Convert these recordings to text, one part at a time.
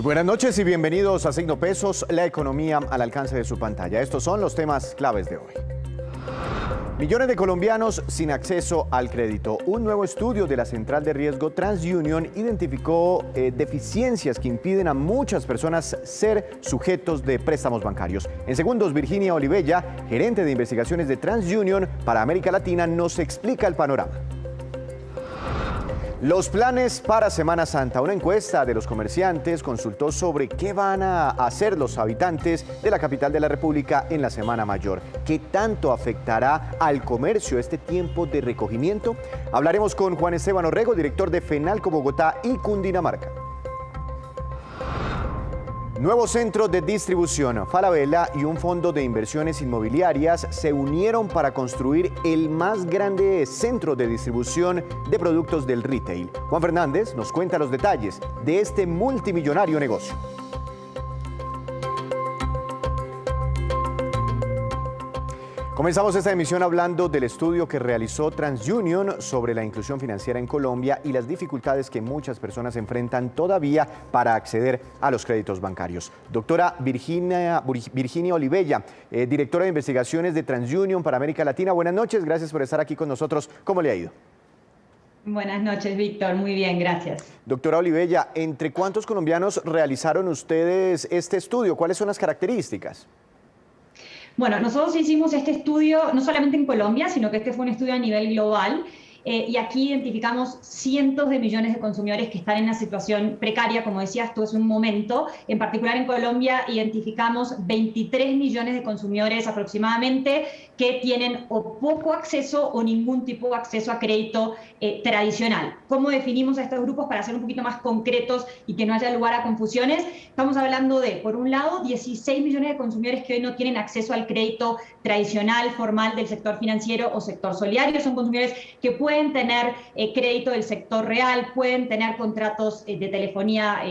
Muy buenas noches y bienvenidos a Signo Pesos, la economía al alcance de su pantalla. Estos son los temas claves de hoy. Millones de colombianos sin acceso al crédito. Un nuevo estudio de la Central de Riesgo TransUnion identificó deficiencias que impiden a muchas personas ser sujetos de préstamos bancarios. En segundos, Virginia Olivella, gerente de investigaciones de TransUnion para América Latina, nos explica el panorama. Los planes para Semana Santa. Una encuesta de los comerciantes consultó sobre qué van a hacer los habitantes de la capital de la República en la Semana Mayor. ¿Qué tanto afectará al comercio este tiempo de recogimiento? Hablaremos con Juan Esteban Orrego, director de FENALCO Bogotá y Cundinamarca. Nuevo centro de distribución. Falabella y un fondo de inversiones inmobiliarias se unieron para construir el más grande centro de distribución de productos del retail. Juan Fernández nos cuenta los detalles de este multimillonario negocio. Comenzamos esta emisión hablando del estudio que realizó TransUnion sobre la inclusión financiera en Colombia y las dificultades que muchas personas enfrentan todavía para acceder a los créditos bancarios. Doctora Virginia Olivella, directora de investigaciones de TransUnion para América Latina, buenas noches, gracias por estar aquí con nosotros. ¿Cómo le ha ido? Buenas noches, Víctor. Muy bien, gracias. Doctora Olivella, ¿entre cuántos colombianos realizaron ustedes este estudio? ¿Cuáles son las características? Bueno, nosotros hicimos este estudio no solamente en Colombia, sino que este fue un estudio a nivel global. Y aquí identificamos cientos de millones de consumidores que están en una situación precaria, como decías tú, es un momento. En particular en Colombia identificamos 23 millones de consumidores aproximadamente que tienen o poco acceso o ningún tipo de acceso a crédito tradicional. ¿Cómo definimos a estos grupos para ser un poquito más concretos y que no haya lugar a confusiones? Estamos hablando de, por un lado, 16 millones de consumidores que hoy no tienen acceso al crédito tradicional, formal del sector financiero o sector solidario. Son consumidores que pueden tener crédito del sector real, pueden tener contratos de telefonía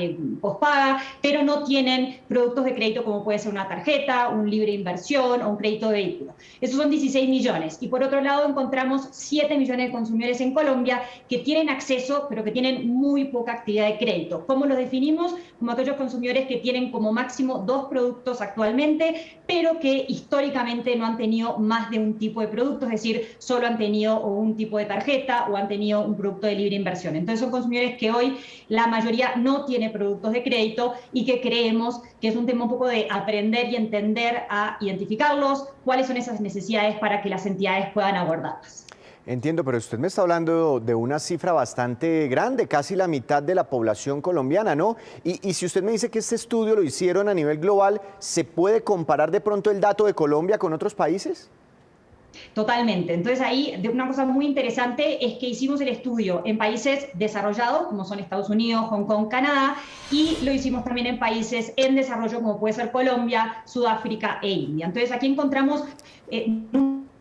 postpaga, pero no tienen productos de crédito como puede ser una tarjeta, un libre inversión o un crédito de vehículo. Esos son 16 millones. Y por otro lado encontramos 7 millones de consumidores en Colombia que tienen acceso, pero que tienen muy poca actividad de crédito. ¿Cómo los definimos? Como aquellos consumidores que tienen como máximo 2 productos actualmente, pero que históricamente no han tenido más de un tipo de producto, es decir, solo han tenido o un tipo de tarjeta o han tenido un producto de libre inversión. Entonces son consumidores que hoy la mayoría no tiene productos de crédito y que creemos que es un tema un poco de aprender y entender a identificarlos, cuáles son esas necesidades para que las entidades puedan abordarlas. Entiendo, pero usted me está hablando de una cifra bastante grande, casi la mitad de la población colombiana, ¿no? Y si usted me dice que este estudio lo hicieron a nivel global, ¿se puede comparar de pronto el dato de Colombia con otros países? Totalmente. Entonces ahí una cosa muy interesante es que hicimos el estudio en países desarrollados, como son Estados Unidos, Hong Kong, Canadá, y lo hicimos también en países en desarrollo, como puede ser Colombia, Sudáfrica e India. Entonces aquí encontramos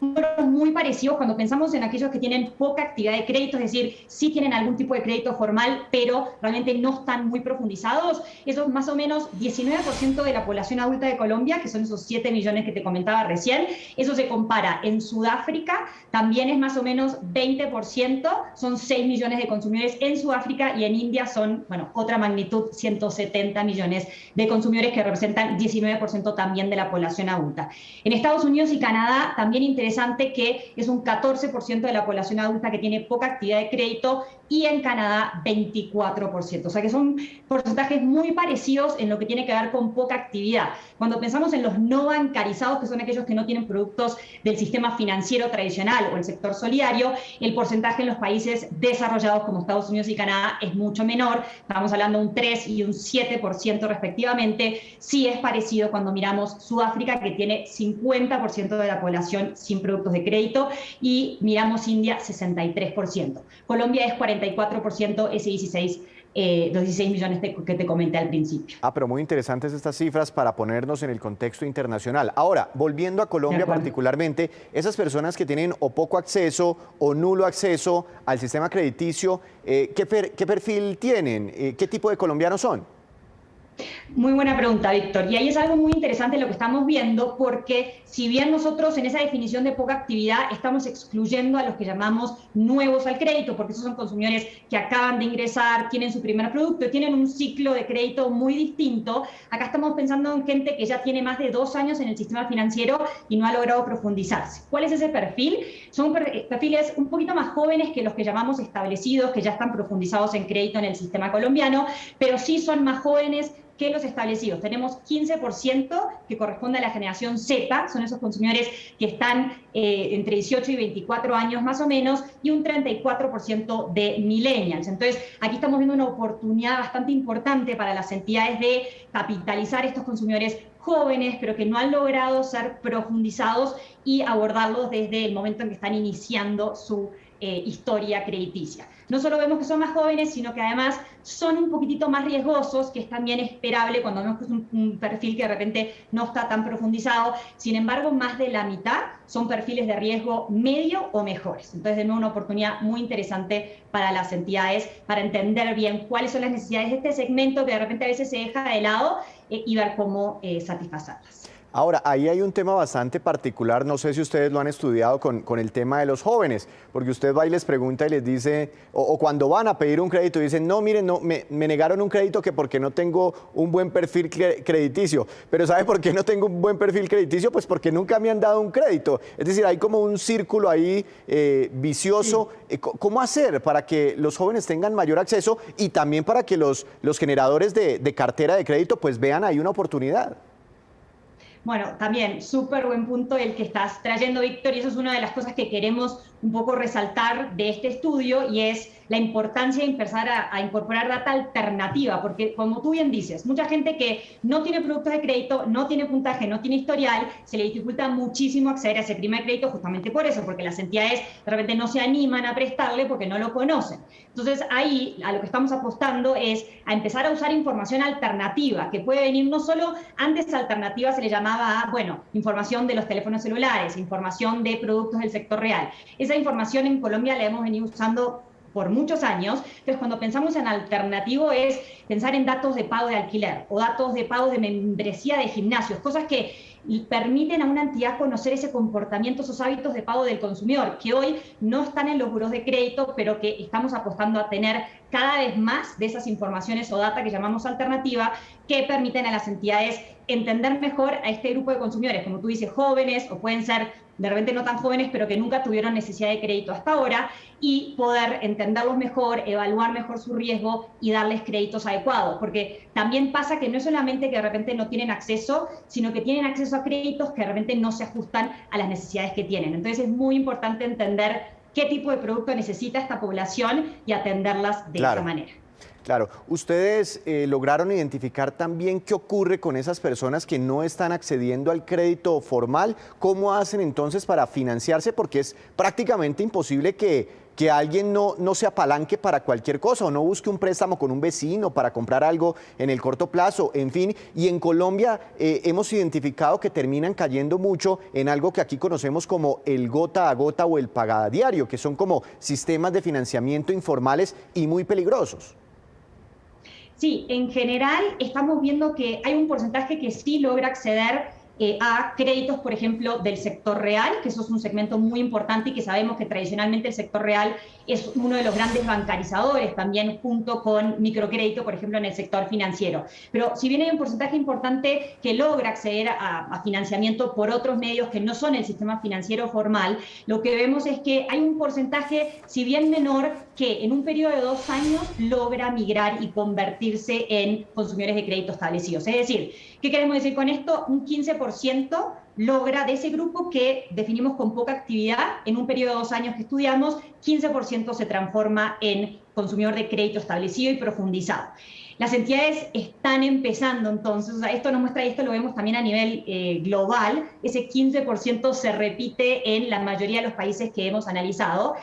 números muy parecidos cuando pensamos en aquellos que tienen poca actividad de crédito, es decir, sí tienen algún tipo de crédito formal, pero realmente no están muy profundizados. Eso es más o menos 19% de la población adulta de Colombia, que son esos 7 millones que te comentaba recién. Eso se compara en Sudáfrica, también es más o menos 20%, son 6 millones de consumidores en Sudáfrica, y en India son, bueno, otra magnitud, 170 millones de consumidores que representan 19% también de la población adulta. En Estados Unidos y Canadá también interesante que es un 14% de la población adulta que tiene poca actividad de crédito, y en Canadá 24%. O sea que son porcentajes muy parecidos en lo que tiene que ver con poca actividad. Cuando pensamos en los no bancarizados, que son aquellos que no tienen productos del sistema financiero tradicional o el sector solidario, el porcentaje en los países desarrollados como Estados Unidos y Canadá es mucho menor. Estamos hablando de un 3 y un 7% respectivamente. Sí es parecido cuando miramos Sudáfrica, que tiene 50% de la población sin productos de crédito, y miramos India, 63%. Colombia es 44%, ese 16, los 16 millones que te comenté al principio. Pero muy interesantes estas cifras para ponernos en el contexto internacional. Ahora, volviendo a Colombia particularmente, esas personas que tienen o poco acceso o nulo acceso al sistema crediticio, ¿qué perfil tienen? ¿Qué tipo de colombianos son? Muy buena pregunta, Víctor. Y ahí es algo muy interesante lo que estamos viendo, porque si bien nosotros en esa definición de poca actividad estamos excluyendo a los que llamamos nuevos al crédito, porque esos son consumidores que acaban de ingresar, tienen su primer producto, tienen un ciclo de crédito muy distinto, acá estamos pensando en gente que ya tiene más de 2 años en el sistema financiero y no ha logrado profundizarse. ¿Cuál es ese perfil? Son perfiles un poquito más jóvenes que los que llamamos establecidos, que ya están profundizados en crédito en el sistema colombiano, pero sí son más jóvenes que los establecidos. Tenemos 15% que corresponde a la generación Z, son esos consumidores que están entre 18 y 24 años más o menos, y un 34% de millennials. Entonces, aquí estamos viendo una oportunidad bastante importante para las entidades de capitalizar estos consumidores jóvenes, pero que no han logrado ser profundizados y abordarlos desde el momento en que están iniciando su historia crediticia. No solo vemos que son más jóvenes, sino que además son un poquitito más riesgosos, que es también esperable cuando vemos que es un perfil que de repente no está tan profundizado. Sin embargo, más de la mitad son perfiles de riesgo medio o mejores. Entonces, de nuevo, una oportunidad muy interesante para las entidades para entender bien cuáles son las necesidades de este segmento que de repente a veces se deja de lado y ver cómo satisfacerlas. Ahora, ahí hay un tema bastante particular, no sé si ustedes lo han estudiado con el tema de los jóvenes, porque usted va y les pregunta y les dice, o cuando van a pedir un crédito dicen, no, miren, no, me negaron un crédito que porque no tengo un buen perfil crediticio. Pero ¿sabe por qué no tengo un buen perfil crediticio? Pues porque nunca me han dado un crédito. Es decir, hay como un círculo ahí vicioso. Sí. ¿Cómo hacer para que los jóvenes tengan mayor acceso y también para que los generadores de cartera de crédito pues vean ahí una oportunidad? Bueno, también súper buen punto el que estás trayendo, Víctor, y eso es una de las cosas que queremos un poco resaltar de este estudio, y es la importancia de empezar a incorporar data alternativa, porque como tú bien dices, mucha gente que no tiene productos de crédito, no tiene puntaje, no tiene historial, se le dificulta muchísimo acceder a ese primer crédito justamente por eso, porque las entidades de repente no se animan a prestarle porque no lo conocen. Entonces ahí a lo que estamos apostando es a empezar a usar información alternativa, que puede venir no solo, antes alternativa se le llamaba, bueno, información de los teléfonos celulares, información de productos del sector real. Esa información en Colombia la hemos venido usando por muchos años. Entonces, cuando pensamos en alternativo es pensar en datos de pago de alquiler o datos de pago de membresía de gimnasios, cosas que permiten a una entidad conocer ese comportamiento, esos hábitos de pago del consumidor, que hoy no están en los buros de crédito, pero que estamos apostando a tener cada vez más de esas informaciones o data que llamamos alternativa, que permiten a las entidades entender mejor a este grupo de consumidores, como tú dices, jóvenes, o pueden ser de repente no tan jóvenes, pero que nunca tuvieron necesidad de crédito hasta ahora, y poder entenderlos mejor, evaluar mejor su riesgo y darles créditos adecuados. Porque también pasa que no es solamente que de repente no tienen acceso, sino que tienen acceso a créditos que de repente no se ajustan a las necesidades que tienen. Entonces es muy importante entender qué tipo de producto necesita esta población y atenderlas de esa manera. Claro, ustedes lograron identificar también qué ocurre con esas personas que no están accediendo al crédito formal. ¿Cómo hacen entonces para financiarse? Porque es prácticamente imposible que alguien no se apalanque para cualquier cosa o no busque un préstamo con un vecino para comprar algo en el corto plazo, en fin. Y en Colombia hemos identificado que terminan cayendo mucho en algo que aquí conocemos como el gota a gota o el pagada diario, que son como sistemas de financiamiento informales y muy peligrosos. Sí, en general estamos viendo que hay un porcentaje que sí logra acceder a créditos, por ejemplo, del sector real, que eso es un segmento muy importante y que sabemos que tradicionalmente el sector real es uno de los grandes bancarizadores, también junto con microcrédito, por ejemplo, en el sector financiero. Pero si bien hay un porcentaje importante que logra acceder a financiamiento por otros medios que no son el sistema financiero formal, lo que vemos es que hay un porcentaje, si bien menor, que en un periodo de 2 años logra migrar y convertirse en consumidores de crédito establecidos. Es decir, ¿qué queremos decir con esto? Un 15% logra de ese grupo que definimos con poca actividad, en un periodo de 2 años que estudiamos, 15% se transforma en consumidor de crédito establecido y profundizado. Las entidades están empezando entonces, o sea, esto nos muestra, y esto lo vemos también a nivel global, ese 15% se repite en la mayoría de los países que hemos analizado.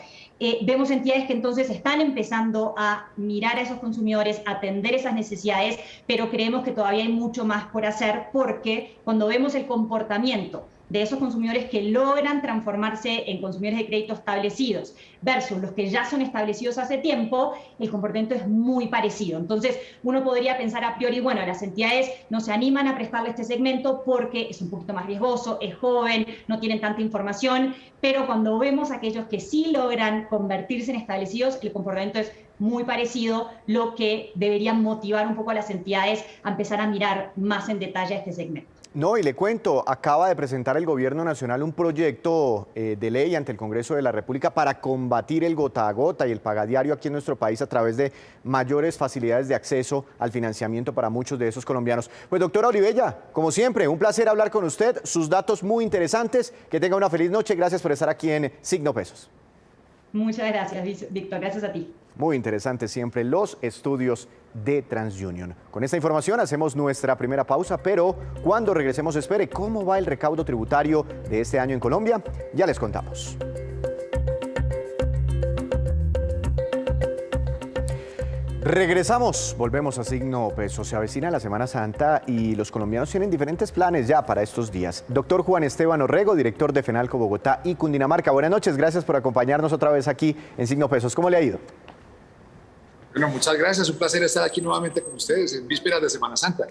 Vemos entidades que entonces están empezando a mirar a esos consumidores, a atender esas necesidades, pero creemos que todavía hay mucho más por hacer, porque cuando vemos el comportamiento de esos consumidores que logran transformarse en consumidores de crédito establecidos versus los que ya son establecidos hace tiempo, el comportamiento es muy parecido. Entonces, uno podría pensar a priori, bueno, las entidades no se animan a prestarle este segmento porque es un poquito más riesgoso, es joven, no tienen tanta información, pero cuando vemos a aquellos que sí logran convertirse en establecidos, el comportamiento es muy parecido, lo que debería motivar un poco a las entidades a empezar a mirar más en detalle a este segmento. No, y le cuento, acaba de presentar el Gobierno Nacional un proyecto de ley ante el Congreso de la República para combatir el gota a gota y el pagadiario aquí en nuestro país a través de mayores facilidades de acceso al financiamiento para muchos de esos colombianos. Pues doctora Olivella, como siempre, un placer hablar con usted, sus datos muy interesantes, que tenga una feliz noche, gracias por estar aquí en Signo Pesos. Muchas gracias, Víctor, gracias a ti. Muy interesantes siempre los estudios de TransUnion. Con esta información hacemos nuestra primera pausa, pero cuando regresemos espere cómo va el recaudo tributario de este año en Colombia. Ya les contamos. Regresamos, volvemos a Signo Pesos. Se avecina la Semana Santa y los colombianos tienen diferentes planes ya para estos días. Doctor Juan Esteban Orrego, director de FENALCO Bogotá y Cundinamarca. Buenas noches, gracias por acompañarnos otra vez aquí en Signo Pesos. ¿Cómo le ha ido? Bueno, muchas gracias. Un placer estar aquí nuevamente con ustedes en vísperas de Semana Santa.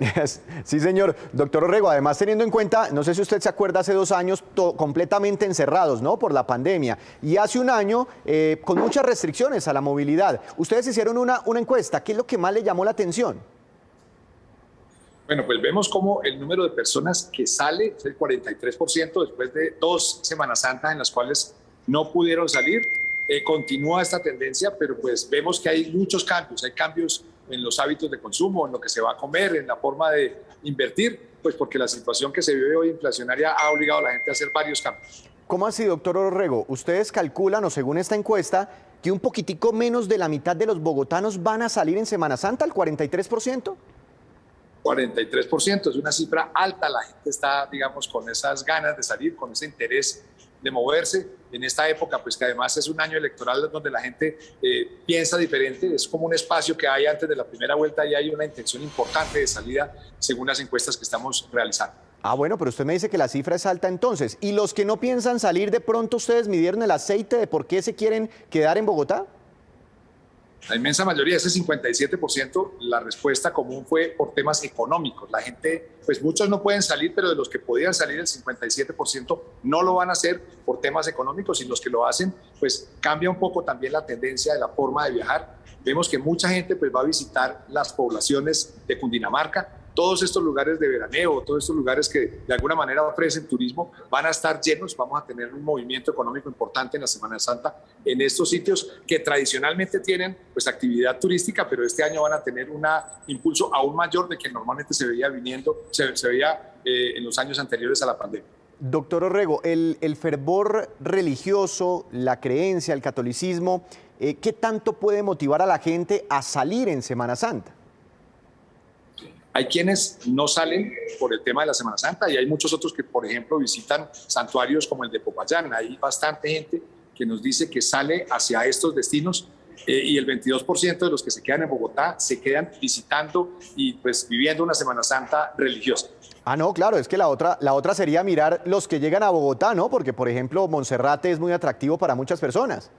Sí, señor. Doctor Orrego, además teniendo en cuenta, no sé si usted se acuerda, hace 2 años completamente encerrados, ¿no? Por la pandemia. Y hace un año con muchas restricciones a la movilidad. Ustedes hicieron una encuesta. ¿Qué es lo que más le llamó la atención? Bueno, pues vemos cómo el número de personas que sale es el 43% después de 2 Semanas Santas en las cuales no pudieron salir. Continúa esta tendencia, pero pues vemos que hay muchos cambios. Hay cambios en los hábitos de consumo, en lo que se va a comer, en la forma de invertir, pues porque la situación que se vive hoy inflacionaria ha obligado a la gente a hacer varios cambios. ¿Cómo así, doctor Orrego? Ustedes calculan, o según esta encuesta, que un poquitico menos de la mitad de los bogotanos van a salir en Semana Santa, el 43%. 43%, es una cifra alta. La gente está, digamos, con esas ganas de salir, con ese interés de moverse en esta época, pues que además es un año electoral donde la gente piensa diferente, es como un espacio que hay antes de la primera vuelta y hay una intención importante de salida según las encuestas que estamos realizando. Ah, bueno, pero usted me dice que la cifra es alta entonces. ¿Y los que no piensan salir, de pronto ustedes midieron el aceite de por qué se quieren quedar en Bogotá? La inmensa mayoría, ese 57%, la respuesta común fue por temas económicos. La gente, pues muchos no pueden salir, pero de los que podían salir, el 57% no lo van a hacer por temas económicos, y los que lo hacen, pues cambia un poco también la tendencia de la forma de viajar. Vemos que mucha gente pues va a visitar las poblaciones de Cundinamarca. Todos estos lugares de veraneo, todos estos lugares que de alguna manera ofrecen turismo, van a estar llenos. Vamos a tener un movimiento económico importante en la Semana Santa en estos sitios que tradicionalmente tienen pues actividad turística, pero este año van a tener un impulso aún mayor de que normalmente se veía en los años anteriores a la pandemia. Doctor Orrego, el fervor religioso, la creencia, el catolicismo, ¿qué tanto puede motivar a la gente a salir en Semana Santa? Hay quienes no salen por el tema de la Semana Santa y hay muchos otros que, por ejemplo, visitan santuarios como el de Popayán. Hay bastante gente que nos dice que sale hacia estos destinos y el 22% de los que se quedan en Bogotá se quedan visitando y pues viviendo una Semana Santa religiosa. Ah, no, claro, es que la otra sería mirar los que llegan a Bogotá, ¿no? Porque, por ejemplo, Monserrate es muy atractivo para muchas personas.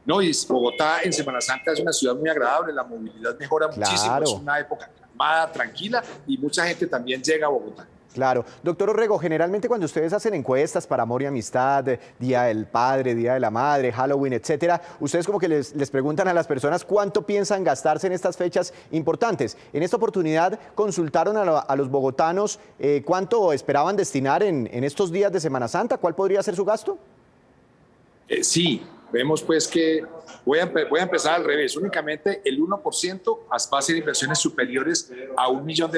No, y Bogotá en Semana Santa es una ciudad muy agradable, la movilidad mejora muchísimo, es una época calmada, tranquila, y mucha gente también llega a Bogotá. Claro. Doctor Orrego, generalmente cuando ustedes hacen encuestas para Amor y Amistad, Día del Padre, Día de la Madre, Halloween, etcétera, ustedes como que les preguntan a las personas cuánto piensan gastarse en estas fechas importantes. En esta oportunidad consultaron a los bogotanos cuánto esperaban destinar en estos días de Semana Santa. ¿Cuál podría ser su gasto? Sí. Vemos pues que voy a empezar al revés. Únicamente el 1% va a ser inversiones superiores a $1 millón.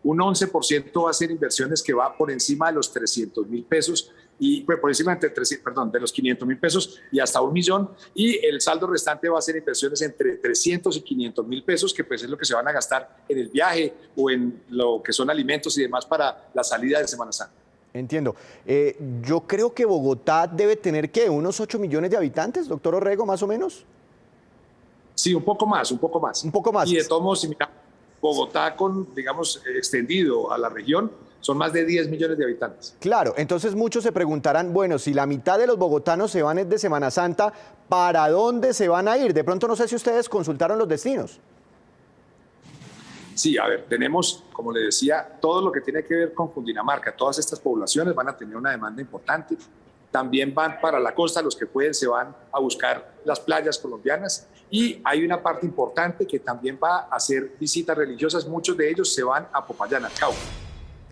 Un 11% va a ser inversiones que va por encima de los $300.000 y pues, por encima de los $500.000 y hasta $1 millón. Y el saldo restante va a ser inversiones entre $300 y $500.000, que pues es lo que se van a gastar en el viaje o en lo que son alimentos y demás para la salida de Semana Santa. Entiendo. Yo creo que Bogotá debe tener, ¿qué? ¿Unos 8 millones de habitantes, doctor Orrego, más o menos? Sí, un poco más. Un poco más. Y de todos modos, si miramos Bogotá extendido a la región, Son más de 10 millones de habitantes. Claro, entonces muchos se preguntarán, bueno, si la mitad de los bogotanos se van de Semana Santa, ¿para dónde se van a ir? De pronto no sé si ustedes consultaron los destinos. Sí, a ver, tenemos, como le decía, todo lo que tiene que ver con Cundinamarca. Todas estas poblaciones van a tener una demanda importante. También van para la costa, los que pueden se van a buscar las playas colombianas. Y hay una parte importante que también va a hacer visitas religiosas. Muchos de ellos se van a Popayán, al Cauca.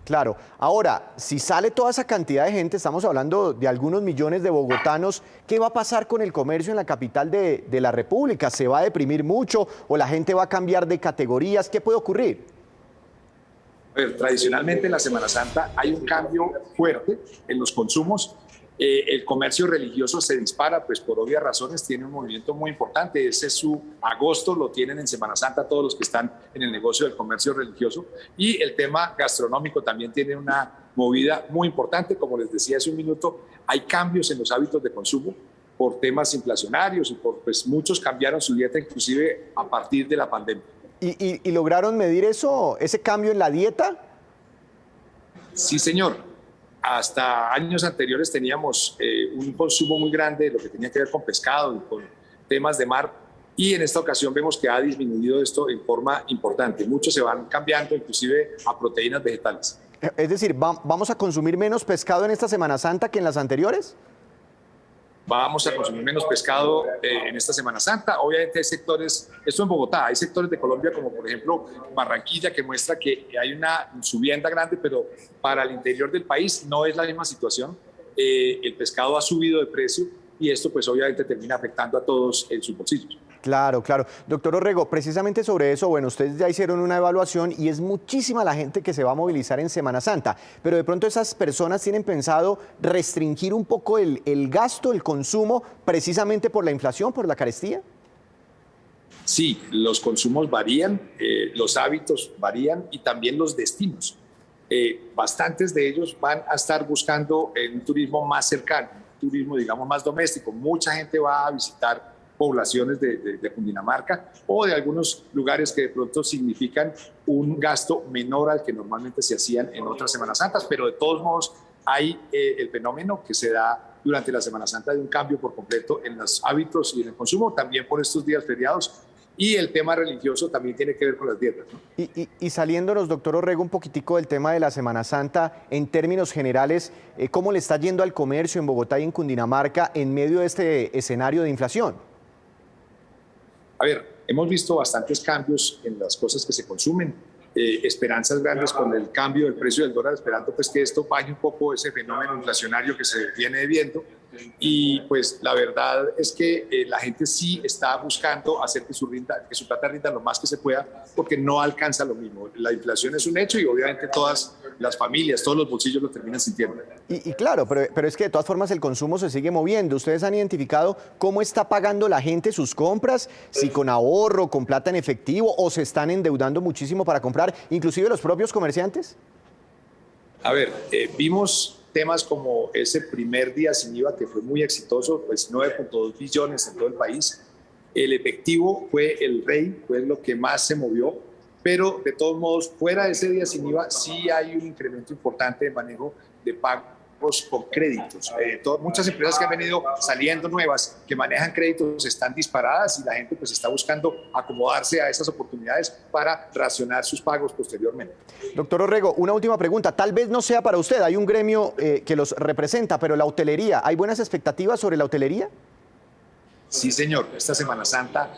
Claro, ahora, si sale toda esa cantidad de gente, estamos hablando de algunos millones de bogotanos, ¿qué va a pasar con el comercio en la capital de la República? ¿Se va a deprimir mucho o la gente va a cambiar de categorías? ¿Qué puede ocurrir? A ver, tradicionalmente en la Semana Santa hay un cambio fuerte en los consumos. El comercio religioso se dispara, pues por obvias razones tiene un movimiento muy importante. Ese es su agosto, lo tienen en Semana Santa todos los que están en el negocio del comercio religioso. Y el tema gastronómico también tiene una movida muy importante. Como les decía hace un minuto, hay cambios en los hábitos de consumo por temas inflacionarios y pues muchos cambiaron su dieta inclusive a partir de la pandemia. ¿Y lograron medir eso, ese cambio en la dieta? Sí, señor. Hasta años anteriores teníamos un consumo muy grande de lo que tenía que ver con pescado y con temas de mar, y en esta ocasión vemos que ha disminuido esto en forma importante. Muchos se van cambiando inclusive a proteínas vegetales. Es decir, ¿vamos a consumir menos pescado en esta Semana Santa que en las anteriores? Vamos a consumir menos pescado en esta Semana Santa. Obviamente hay sectores, esto en Bogotá, hay sectores de Colombia como por ejemplo Barranquilla, que muestra que hay una subienda grande, pero para el interior del país no es la misma situación. El pescado ha subido de precio y esto pues obviamente termina afectando a todos en sus bolsillos. Claro, claro. Doctor Orrego, precisamente sobre eso, bueno, ustedes ya hicieron una evaluación y es muchísima la gente que se va a movilizar en Semana Santa, pero de pronto esas personas tienen pensado restringir un poco el gasto, el consumo, precisamente por la inflación, por la carestía. Sí, los consumos varían, los hábitos varían y también los destinos. Bastantes de ellos van a estar buscando un turismo más cercano, un turismo digamos más doméstico. Mucha gente va a visitar poblaciones de Cundinamarca o de algunos lugares que de pronto significan un gasto menor al que normalmente se hacían en otras Semanas Santas, pero de todos modos hay el fenómeno que se da durante la Semana Santa de un cambio por completo en los hábitos y en el consumo, también por estos días feriados, y el tema religioso también tiene que ver con las dietas, ¿no? Y saliéndonos, doctor Orrego, un poquitico del tema de la Semana Santa, en términos generales, ¿cómo le está yendo al comercio en Bogotá y en Cundinamarca en medio de este escenario de inflación? A ver, hemos visto bastantes cambios en las cosas que se consumen, esperanzas grandes con el cambio del precio del dólar, esperando pues que esto baje un poco ese fenómeno inflacionario que se viene viendo. Y pues la verdad es que la gente sí está buscando hacer que su plata rinda lo más que se pueda, porque no alcanza lo mismo. La inflación es un hecho y obviamente todas las familias, todos los bolsillos lo terminan sintiendo. Y claro, pero es que de todas formas el consumo se sigue moviendo. ¿Ustedes han identificado cómo está pagando la gente sus compras? Si con ahorro, con plata en efectivo, o se están endeudando muchísimo para comprar, inclusive los propios comerciantes. A ver, vimos temas como ese primer día sin IVA que fue muy exitoso, pues 9.2 billones en todo el país. El efectivo fue el rey, fue lo que más se movió, pero de todos modos, fuera de ese día sin IVA, sí hay un incremento importante de manejo de pagos con créditos. Muchas empresas que han venido saliendo nuevas, que manejan créditos, están disparadas y la gente pues está buscando acomodarse a esas oportunidades para racionar sus pagos posteriormente. Doctor Orrego, una última pregunta. Tal vez no sea para usted, hay un gremio que los representa, pero la hotelería, ¿hay buenas expectativas sobre la hotelería? Sí, señor. Esta Semana Santa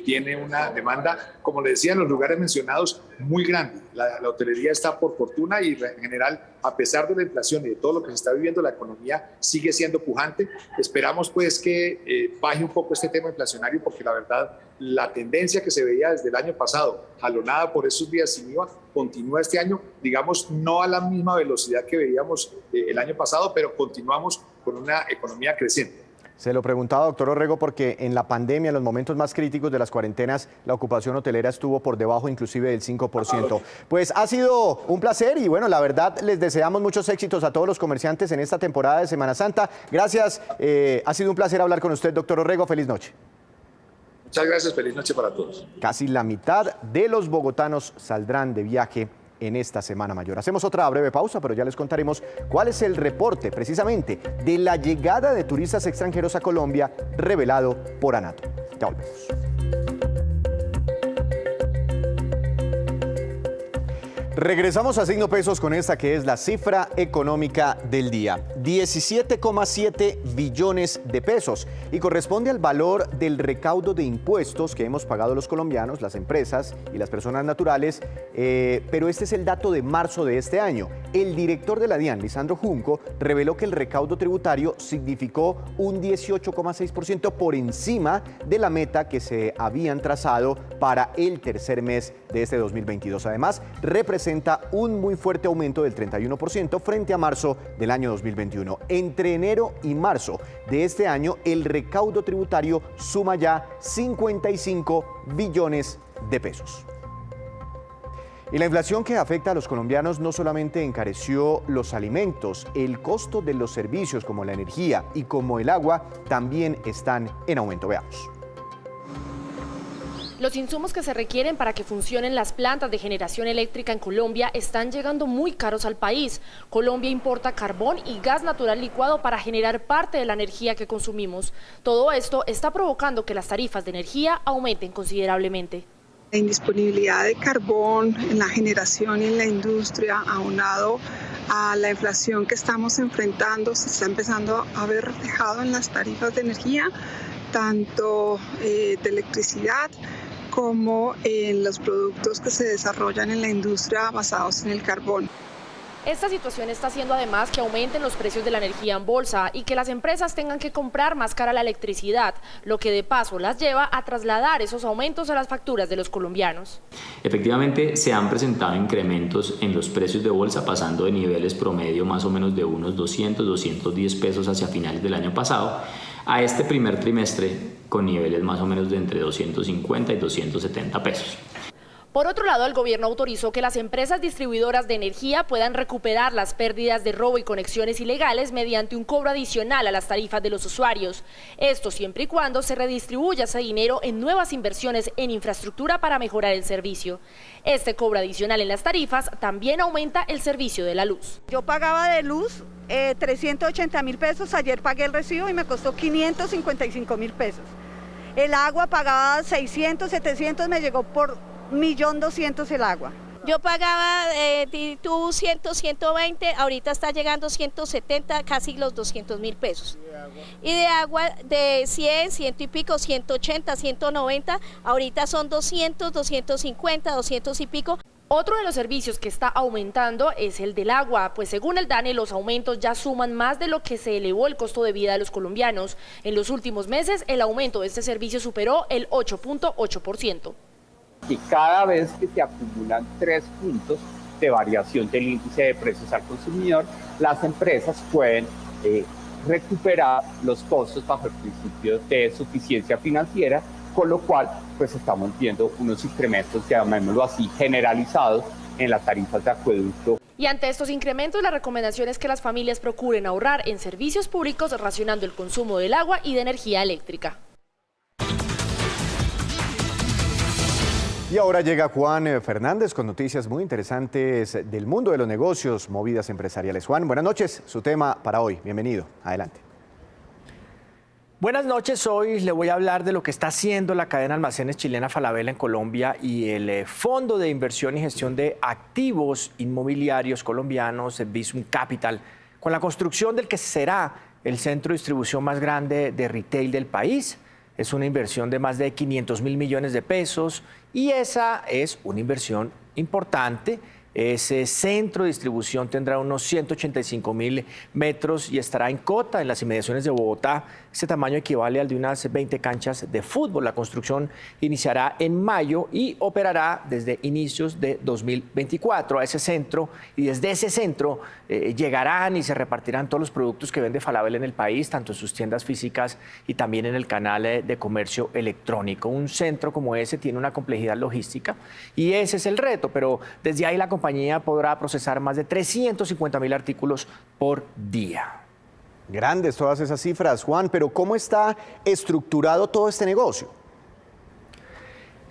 tiene una demanda, como le decía, en los lugares mencionados, muy grande. La hotelería está por fortuna y en general, a pesar de la inflación y de todo lo que se está viviendo, la economía sigue siendo pujante. Esperamos pues que baje un poco este tema inflacionario, porque la verdad, la tendencia que se veía desde el año pasado, jalonada por esos días sin IVA, continúa este año, digamos, no a la misma velocidad que veíamos el año pasado, pero continuamos con una economía creciente. Se lo preguntaba, doctor Orrego, porque en la pandemia, en los momentos más críticos de las cuarentenas, la ocupación hotelera estuvo por debajo inclusive del 5%. Pues ha sido un placer y bueno, la verdad les deseamos muchos éxitos a todos los comerciantes en esta temporada de Semana Santa. Gracias, ha sido un placer hablar con usted, doctor Orrego. Feliz noche. Muchas gracias, feliz noche para todos. Casi la mitad de los bogotanos saldrán de viaje en esta Semana Mayor. Hacemos otra breve pausa, pero ya les contaremos cuál es el reporte precisamente de la llegada de turistas extranjeros a Colombia revelado por Anato. Ya volvemos. Regresamos a Signo Pesos con esta que es la cifra económica del día. 17,7 billones de pesos y corresponde al valor del recaudo de impuestos que hemos pagado los colombianos, las empresas y las personas naturales, pero este es el dato de marzo de este año. El director de la DIAN, Lisandro Junco, reveló que el recaudo tributario significó un 18,6% por encima de la meta que se habían trazado para el tercer mes de este 2022. Además, representa un muy fuerte aumento del 31% frente a marzo del año 2021. Entre enero y marzo de este año, el recaudo tributario suma ya 55 billones de pesos. Y la inflación que afecta a los colombianos no solamente encareció los alimentos, el costo de los servicios como la energía y como el agua también están en aumento. Veamos. Los insumos que se requieren para que funcionen las plantas de generación eléctrica en Colombia están llegando muy caros al país. Colombia importa carbón y gas natural licuado para generar parte de la energía que consumimos. Todo esto está provocando que las tarifas de energía aumenten considerablemente. La indisponibilidad de carbón en la generación y en la industria, aunado a la inflación que estamos enfrentando, se está empezando a ver reflejado en las tarifas de energía, tanto de electricidad como en los productos que se desarrollan en la industria basados en el carbón. Esta situación está haciendo además que aumenten los precios de la energía en bolsa y que las empresas tengan que comprar más cara la electricidad, lo que de paso las lleva a trasladar esos aumentos a las facturas de los colombianos. Efectivamente, se han presentado incrementos en los precios de bolsa, pasando de niveles promedio más o menos de unos 200, 210 pesos hacia finales del año pasado, a este primer trimestre con niveles más o menos de entre 250 y 270 pesos. Por otro lado, el gobierno autorizó que las empresas distribuidoras de energía puedan recuperar las pérdidas de robo y conexiones ilegales mediante un cobro adicional a las tarifas de los usuarios. Esto siempre y cuando se redistribuya ese dinero en nuevas inversiones en infraestructura para mejorar el servicio. Este cobro adicional en las tarifas también aumenta el servicio de la luz. Yo pagaba de luz 380.000 pesos, ayer pagué el recibo y me costó 555.000 pesos. El agua pagaba 600, 700, me llegó por 1.200.000 el agua. Yo pagaba 100, 120, ahorita está llegando 170, casi los 200.000 pesos. Y de agua de 100, 100 y pico, 180, 190, ahorita son 200, 250, 200 y pico. Otro de los servicios que está aumentando es el del agua, pues según el DANE los aumentos ya suman más de lo que se elevó el costo de vida de los colombianos. En los últimos meses el aumento de este servicio superó el 8,8%. Y cada vez que se acumulan 3 puntos de variación del índice de precios al consumidor, las empresas pueden recuperar los costos bajo el principio de suficiencia financiera, con lo cual pues estamos viendo unos incrementos, llamémoslo así, generalizados en las tarifas de acueducto. Y ante estos incrementos, la recomendación es que las familias procuren ahorrar en servicios públicos, racionando el consumo del agua y de energía eléctrica. Y ahora llega Juan Fernández con noticias muy interesantes del mundo de los negocios, movidas empresariales. Juan, buenas noches. Su tema para hoy. Bienvenido. Adelante. Buenas noches, hoy le voy a hablar de lo que está haciendo la cadena almacenes chilena Falabella en Colombia y el Fondo de Inversión y Gestión de Activos Inmobiliarios colombianos, Visum Capital, con la construcción del que será el centro de distribución más grande de retail del país. Es una inversión de más de 500.000 millones de pesos y esa es una inversión importante. Ese centro de distribución tendrá unos 185.000 metros y estará en Cota, en las inmediaciones de Bogotá. Ese tamaño equivale al de unas 20 canchas de fútbol. La construcción iniciará en mayo y operará desde inicios de 2024 a ese centro. Y desde ese centro llegarán y se repartirán todos los productos que vende Falabella en el país, tanto en sus tiendas físicas y también en el canal de comercio electrónico. Un centro como ese tiene una complejidad logística y ese es el reto, pero desde ahí la compañía podrá procesar más de 350.000 artículos por día. Grandes todas esas cifras, Juan, pero ¿cómo está estructurado todo este negocio?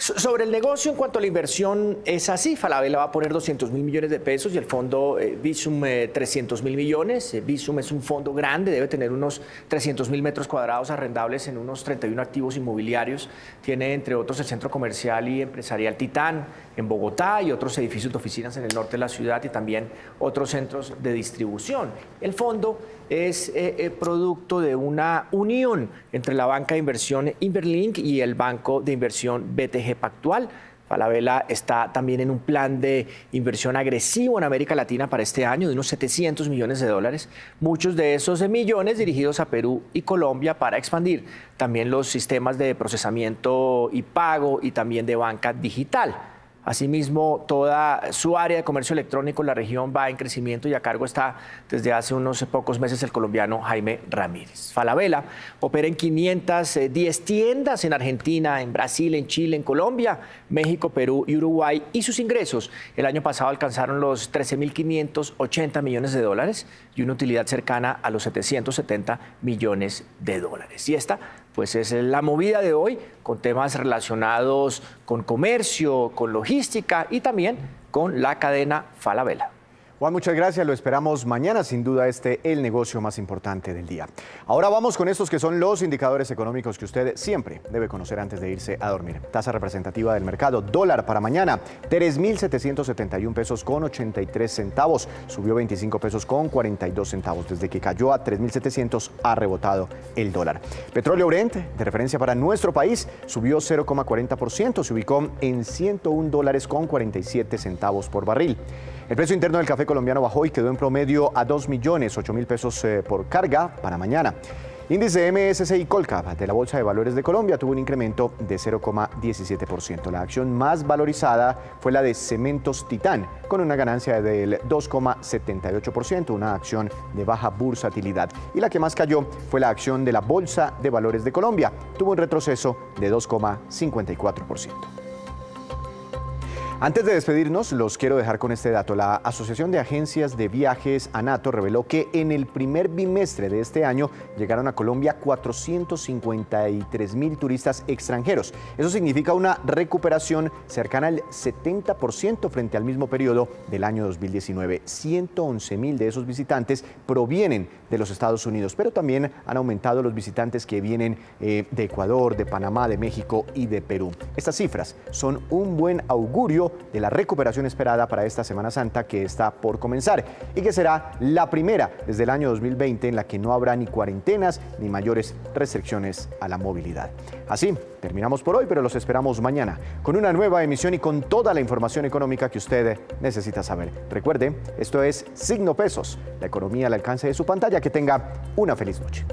Sobre el negocio, en cuanto a la inversión, es así. Falabella va a poner 200.000 millones de pesos y el fondo Visum 300.000 millones. Visum es un fondo grande, debe tener unos 300.000 metros cuadrados arrendables en unos 31 activos inmobiliarios. Tiene, entre otros, el centro comercial y empresarial Titán en Bogotá y otros edificios de oficinas en el norte de la ciudad y también otros centros de distribución. El fondo es producto de una unión entre la banca de inversión Inverlink y el banco de inversión BTG Pactual. Falabella está también en un plan de inversión agresivo en América Latina para este año de unos 700 millones de dólares, muchos de esos millones dirigidos a Perú y Colombia para expandir también los sistemas de procesamiento y pago y también de banca digital. Asimismo, toda su área de comercio electrónico en la región va en crecimiento y a cargo está desde hace unos pocos meses el colombiano Jaime Ramírez. Falabella opera en 510 tiendas en Argentina, en Brasil, en Chile, en Colombia, México, Perú y Uruguay, y sus ingresos el año pasado alcanzaron los 13.580 millones de dólares y una utilidad cercana a los 770 millones de dólares. Y esta pues es la movida de hoy con temas relacionados con comercio, con logística y también con la cadena Falabella. Juan, muchas gracias. Lo esperamos mañana, sin duda, el negocio más importante del día. Ahora vamos con estos que son los indicadores económicos que usted siempre debe conocer antes de irse a dormir. Tasa representativa del mercado. Dólar para mañana, 3.771 pesos con 83 centavos. Subió 25 pesos con 42 centavos. Desde que cayó a 3.700 ha rebotado el dólar. Petróleo Brent, de referencia para nuestro país, subió 0,40%. Se ubicó en 101 dólares con 47 centavos por barril. El precio interno del café colombiano bajó y quedó en promedio a 2.008.000 pesos por carga para mañana. Índice MSCI Colcap de la Bolsa de Valores de Colombia tuvo un incremento de 0,17%. La acción más valorizada fue la de Cementos Titán, con una ganancia del 2,78%, una acción de baja bursatilidad. Y la que más cayó fue la acción de la Bolsa de Valores de Colombia. Tuvo un retroceso de 2,54%. Antes de despedirnos, los quiero dejar con este dato. La Asociación de Agencias de Viajes, ANATO, reveló que en el primer bimestre de este año llegaron a Colombia 453.000 turistas extranjeros. Eso significa una recuperación cercana al 70% frente al mismo periodo del año 2019. 111.000 de esos visitantes provienen de los Estados Unidos, pero también han aumentado los visitantes que vienen de Ecuador, de Panamá, de México y de Perú. Estas cifras son un buen augurio de la recuperación esperada para esta Semana Santa que está por comenzar y que será la primera desde el año 2020 en la que no habrá ni cuarentenas ni mayores restricciones a la movilidad. Así, terminamos por hoy, pero los esperamos mañana con una nueva emisión y con toda la información económica que usted necesita saber. Recuerde, esto es Signo Pesos, la economía al alcance de su pantalla. Que tenga una feliz noche.